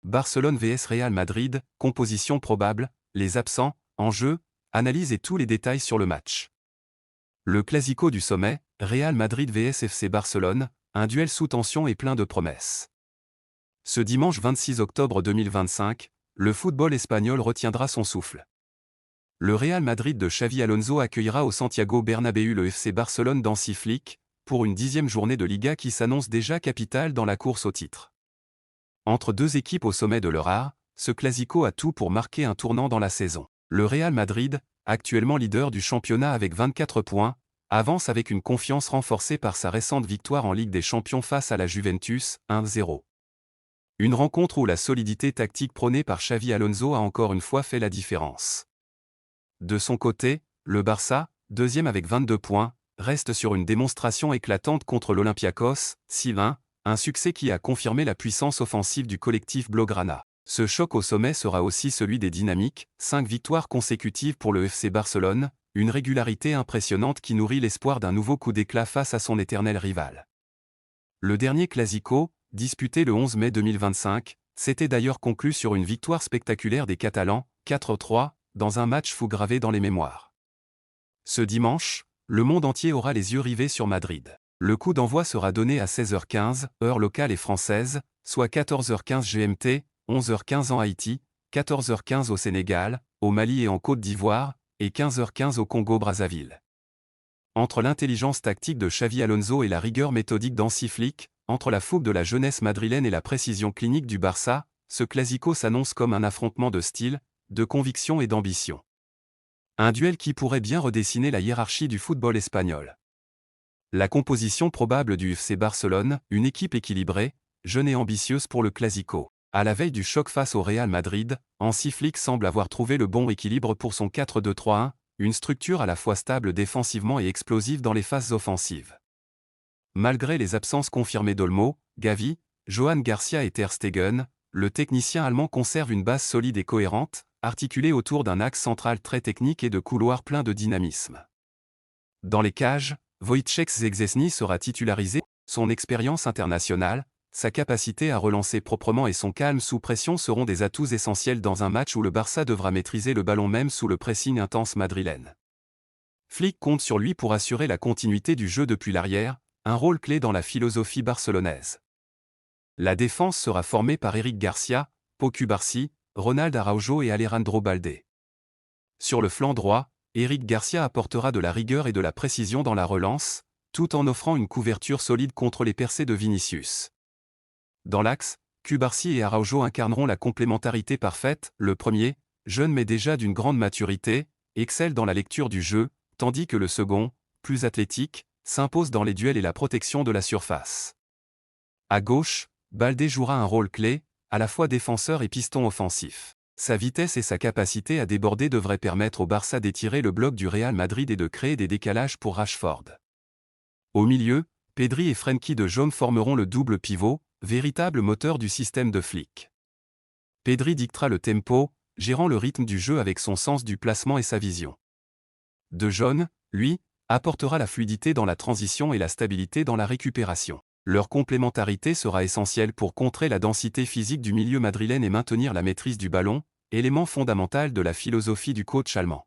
Barcelone vs Real Madrid, composition probable, les absents, enjeux, analyse et tous les détails sur le match. Le classico du sommet, Real Madrid vs FC Barcelone, un duel sous tension et plein de promesses. Ce dimanche 26 octobre 2025, le football espagnol retiendra son souffle. Le Real Madrid de Xavi Alonso accueillera au Santiago Bernabéu le FC Barcelone d'Hansi Flick, pour une 10e journée de Liga qui s'annonce déjà capitale dans la course au titre. Entre deux équipes au sommet de leur art, ce classico a tout pour marquer un tournant dans la saison. Le Real Madrid, actuellement leader du championnat avec 24 points, avance avec une confiance renforcée par sa récente victoire en Ligue des Champions face à la Juventus, 1-0. Une rencontre où la solidité tactique prônée par Xavi Alonso a encore une fois fait la différence. De son côté, le Barça, deuxième avec 22 points, reste sur une démonstration éclatante contre l'Olympiakos, 6-1, un succès qui a confirmé la puissance offensive du collectif Blaugrana. Ce choc au sommet sera aussi celui des dynamiques, 5 victoires consécutives pour le FC Barcelone, une régularité impressionnante qui nourrit l'espoir d'un nouveau coup d'éclat face à son éternel rival. Le dernier Clasico, disputé le 11 mai 2025, s'était d'ailleurs conclu sur une victoire spectaculaire des Catalans, 4-3, dans un match fou gravé dans les mémoires. Ce dimanche, le monde entier aura les yeux rivés sur Madrid. Le coup d'envoi sera donné à 16h15, heure locale et française, soit 14h15 GMT, 11h15 en Haïti, 14h15 au Sénégal, au Mali et en Côte d'Ivoire, et 15h15 au Congo-Brazzaville. Entre l'intelligence tactique de Xavi Alonso et la rigueur méthodique d'Hansi Flick, entre la fougue de la jeunesse madrilène et la précision clinique du Barça, ce classico s'annonce comme un affrontement de style, de conviction et d'ambition. Un duel qui pourrait bien redessiner la hiérarchie du football espagnol. La composition probable du FC Barcelone, une équipe équilibrée, jeune et ambitieuse pour le Clasico. À la veille du choc face au Real Madrid, Hansi Flick semble avoir trouvé le bon équilibre pour son 4-2-3-1, une structure à la fois stable défensivement et explosive dans les phases offensives. Malgré les absences confirmées d'Olmo, Gavi, Johan Garcia et Ter Stegen, le technicien allemand conserve une base solide et cohérente, articulée autour d'un axe central très technique et de couloirs pleins de dynamisme. Dans les cages, Wojciech Szczęsny sera titularisé, son expérience internationale, sa capacité à relancer proprement et son calme sous pression seront des atouts essentiels dans un match où le Barça devra maîtriser le ballon même sous le pressing intense madrilène. Flick compte sur lui pour assurer la continuité du jeu depuis l'arrière, un rôle clé dans la philosophie barcelonaise. La défense sera formée par Eric Garcia, Pau Cubarsí, Ronald Araujo et Alejandro Balde. Sur le flanc droit, Eric Garcia apportera de la rigueur et de la précision dans la relance, tout en offrant une couverture solide contre les percées de Vinicius. Dans l'axe, Cubarsí et Araujo incarneront la complémentarité parfaite, le premier, jeune mais déjà d'une grande maturité, excelle dans la lecture du jeu, tandis que le second, plus athlétique, s'impose dans les duels et la protection de la surface. À gauche, Balde jouera un rôle clé, à la fois défenseur et piston offensif. Sa vitesse et sa capacité à déborder devraient permettre au Barça d'étirer le bloc du Real Madrid et de créer des décalages pour Rashford. Au milieu, Pedri et Frenkie de Jong formeront le double pivot, véritable moteur du système de Flick. Pedri dictera le tempo, gérant le rythme du jeu avec son sens du placement et sa vision. De Jong, lui, apportera la fluidité dans la transition et la stabilité dans la récupération. Leur complémentarité sera essentielle pour contrer la densité physique du milieu madrilène et maintenir la maîtrise du ballon, élément fondamental de la philosophie du coach allemand.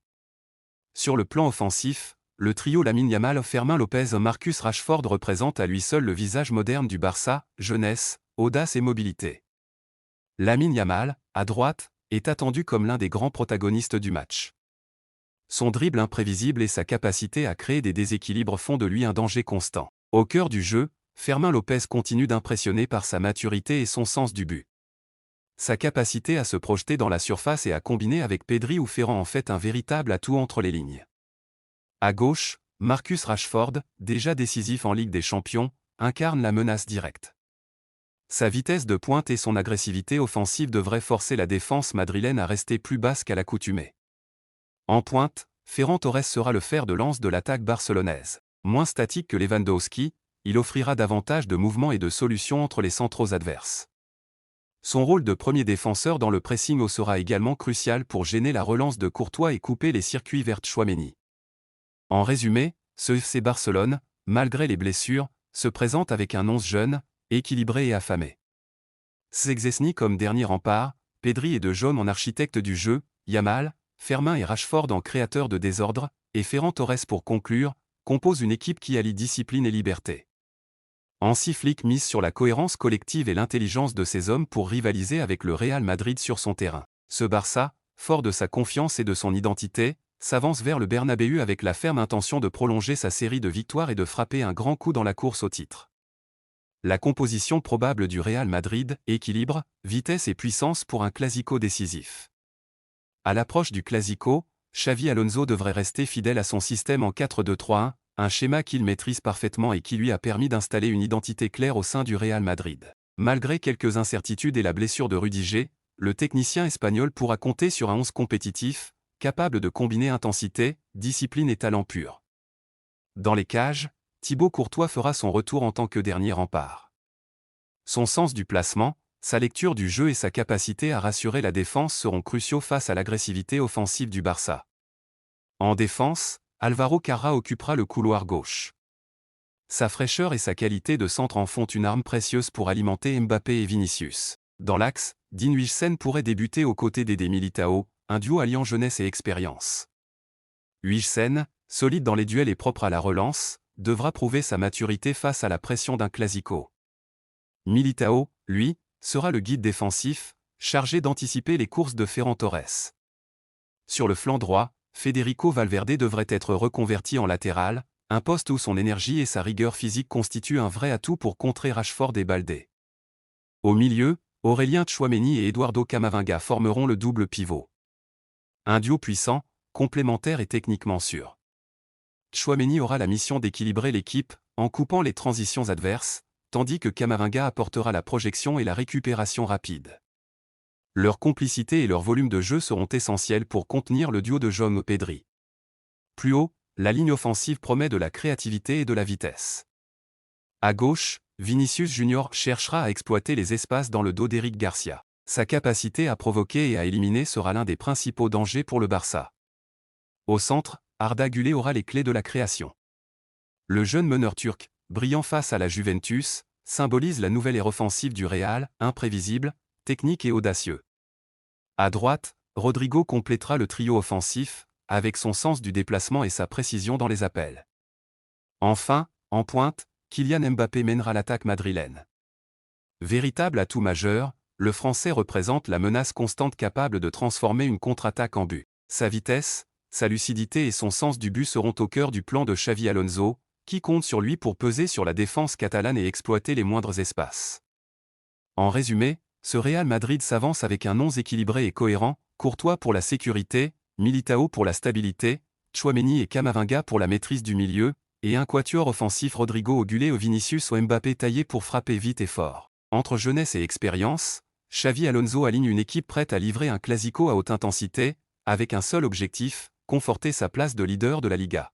Sur le plan offensif, le trio Lamine Yamal, Fermin Lopez, Marcus Rashford représente à lui seul le visage moderne du Barça, jeunesse, audace et mobilité. Lamine Yamal, à droite, est attendu comme l'un des grands protagonistes du match. Son dribble imprévisible et sa capacité à créer des déséquilibres font de lui un danger constant. Au cœur du jeu, Fermin Lopez continue d'impressionner par sa maturité et son sens du but. Sa capacité à se projeter dans la surface et à combiner avec Pedri ou Ferran en fait un véritable atout entre les lignes. À gauche, Marcus Rashford, déjà décisif en Ligue des Champions, incarne la menace directe. Sa vitesse de pointe et son agressivité offensive devraient forcer la défense madrilène à rester plus basse qu'à l'accoutumée. En pointe, Ferran Torres sera le fer de lance de l'attaque barcelonaise. Moins statique que Lewandowski, il offrira davantage de mouvements et de solutions entre les centraux adverses. Son rôle de premier défenseur dans le pressing haut sera également crucial pour gêner la relance de Courtois et couper les circuits vers Tchouaméni. En résumé, ce FC Barcelone, malgré les blessures, se présente avec un 11 jeune, équilibré et affamé. Szczęsny comme dernier rempart, Pedri et De Jong en architecte du jeu, Yamal, Fermin et Rashford en créateurs de désordre, et Ferran Torres pour conclure, composent une équipe qui allie discipline et liberté. Hansi Flick mise sur la cohérence collective et l'intelligence de ses hommes pour rivaliser avec le Real Madrid sur son terrain. Ce Barça, fort de sa confiance et de son identité, s'avance vers le Bernabéu avec la ferme intention de prolonger sa série de victoires et de frapper un grand coup dans la course au titre. La composition probable du Real Madrid, équilibre, vitesse et puissance pour un Clasico décisif. À l'approche du Clasico, Xavi Alonso devrait rester fidèle à son système en 4-2-3-1, un schéma qu'il maîtrise parfaitement et qui lui a permis d'installer une identité claire au sein du Real Madrid. Malgré quelques incertitudes et la blessure de Rudiger, le technicien espagnol pourra compter sur un 11 compétitif, capable de combiner intensité, discipline et talent pur. Dans les cages, Thibaut Courtois fera son retour en tant que dernier rempart. Son sens du placement, sa lecture du jeu et sa capacité à rassurer la défense seront cruciaux face à l'agressivité offensive du Barça. En défense, Alvaro Carra occupera le couloir gauche. Sa fraîcheur et sa qualité de centre en font une arme précieuse pour alimenter Mbappé et Vinicius. Dans l'axe, Dean Huijsen pourrait débuter aux côtés d'Eder Militao, un duo alliant jeunesse et expérience. Huijsen, solide dans les duels et propre à la relance, devra prouver sa maturité face à la pression d'un Clasico. Militao, lui, sera le guide défensif, chargé d'anticiper les courses de Ferran Torres. Sur le flanc droit, Federico Valverde devrait être reconverti en latéral, un poste où son énergie et sa rigueur physique constituent un vrai atout pour contrer Rashford et Baldé. Au milieu, Aurélien Tchouaméni et Eduardo Camavinga formeront le double pivot. Un duo puissant, complémentaire et techniquement sûr. Tchouaméni aura la mission d'équilibrer l'équipe, en coupant les transitions adverses, tandis que Camavinga apportera la projection et la récupération rapide. Leur complicité et leur volume de jeu seront essentiels pour contenir le duo de Jong-Pedri. Plus haut, la ligne offensive promet de la créativité et de la vitesse. À gauche, Vinicius Junior cherchera à exploiter les espaces dans le dos d'Eric Garcia. Sa capacité à provoquer et à éliminer sera l'un des principaux dangers pour le Barça. Au centre, Arda Güler aura les clés de la création. Le jeune meneur turc, brillant face à la Juventus, symbolise la nouvelle ère offensive du Real, imprévisible, technique et audacieux. À droite, Rodrigo complétera le trio offensif, avec son sens du déplacement et sa précision dans les appels. Enfin, en pointe, Kylian Mbappé mènera l'attaque madrilène. Véritable atout majeur, le Français représente la menace constante capable de transformer une contre-attaque en but. Sa vitesse, sa lucidité et son sens du but seront au cœur du plan de Xavi Alonso, qui compte sur lui pour peser sur la défense catalane et exploiter les moindres espaces. En résumé, ce Real Madrid s'avance avec un 11 équilibré et cohérent, Courtois pour la sécurité, Militao pour la stabilité, Tchouaméni et Camavinga pour la maîtrise du milieu, et un quatuor offensif Rodrigo Güler ou Vinicius ou Mbappé taillé pour frapper vite et fort. Entre jeunesse et expérience, Xavi Alonso aligne une équipe prête à livrer un Clasico à haute intensité, avec un seul objectif, conforter sa place de leader de la Liga.